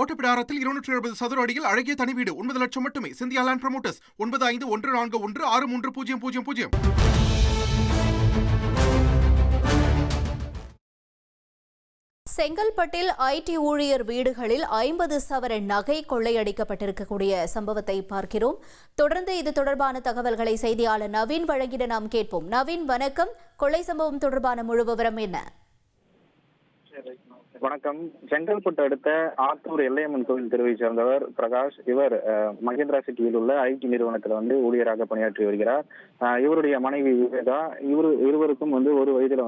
ஓட்டப்பிடாரத்தில் 270 சதுர அடியில் அழகிய தனி வீடு 9 லட்சம் மட்டுமே. Scindia land promoters 9514163000. செங்கல்பட்டில் ஐடி ஊழியர் வீடுகளில் 50 சவரன் நகை கொள்ளையடிக்கப்பட்டிருக்கக்கூடிய சம்பவத்தை பார்க்கிறோம். தொடர்ந்து இது தொடர்பான தகவல்களை செய்தியாளர் நவீன் வழங்கிட நாம் கேட்போம். நவீன், வணக்கம். கொள்ளை சம்பவம் தொடர்பான முழு விவரம் என்ன? வணக்கம். செங்கல்பட்டு அடுத்த ஆத்தூர் எல்லையம்மன் கோவில் தெருவை சேர்ந்தவர் பிரகாஷ். இவர் மகேந்திரா சிட்டியில் உள்ள ஐடி நிறுவனத்தில் ஊழியராக பணியாற்றி வருகிறார். இவருடைய மனைவி விவேகா, இருவருக்கும் ஒரு வயதுல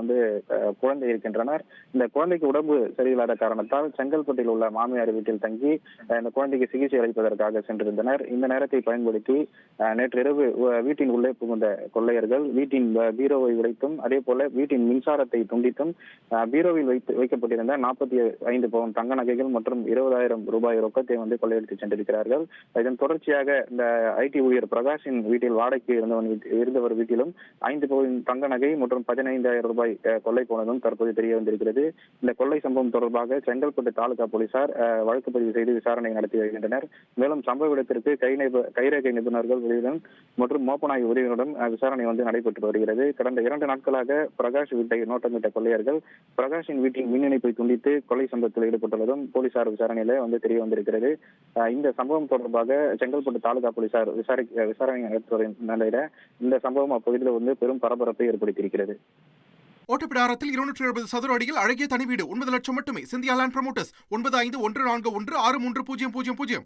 குழந்தை இருக்கின்றனர். இந்த குழந்தைக்கு உடம்பு சரியில்லாத காரணத்தால் செங்கல்பட்டில் உள்ள மாமியார் வீட்டில் தங்கி இந்த குழந்தைக்கு சிகிச்சை அளிப்பதற்காக சென்றிருந்தனர். இந்த நேரத்தை பயன்படுத்தி நேற்று இரவு வீட்டின் உள்ளே புகுந்த கொள்ளையர்கள் வீட்டின் பீரோவை உடைத்தும் அதே போல வீட்டின் மின்சாரத்தை துண்டித்தும் பீரோவில் வைக்கப்பட்டிருந்த 45 பவுன் தங்க நகைகள் மற்றும் 20,000 ரூபாய் ரொக்கத்தை கொள்ளையடித்து சென்றிருக்கிறார்கள். இதன் தொடர்ச்சியாக இந்த ஐடி ஊழியர் பிரகாஷின் வீட்டில் வாடகைக்கு இருந்தவர் வீட்டிலும் 5 பவுன் தங்க நகை மற்றும் 15,000 ரூபாய் கொள்ளை போனதும் தற்போது தெரிய வந்திருக்கிறது. இந்த கொள்ளை சம்பவம் தொடர்பாக செங்கல்பட்டு தாலுகா போலீசார் வழக்கு பதிவு செய்து விசாரணை நடத்தி வருகின்றனர். மேலும் சம்பவ இடத்திற்கு கைரேகை நிபுணர்கள் உதவியுடன் மற்றும் மோப்பநாய் உதவியுடன் விசாரணை நடைபெற்று வருகிறது. கடந்த 2 நாட்களாக பிரகாஷ் வீட்டை நோட்டமிட்ட கொள்ளையர்கள் பிரகாஷின் வீட்டின் மின் இணைப்பை துண்டித்து கொலை சம்பவத்தில் ஈடுபட்டுள்ளதும் போலீசார் விசாரணையில தெரிய வந்திருக்கிறது. இந்த சம்பவம் தொடர்பாக செங்கல்பட்டு தாலுகா போலீசார் விசாரணை நடத்தி வரும் நிலையில இந்த சம்பவம் அப்பகுதியில் பெரும் பரபரப்பை ஏற்படுத்தியிருக்கிறது. ஓட்டப்பிடாரத்தில் 270 சதுர அடியில் அழகிய தனி வீடு 9 லட்சம் மட்டுமே. Scindia land promoters 9514163000.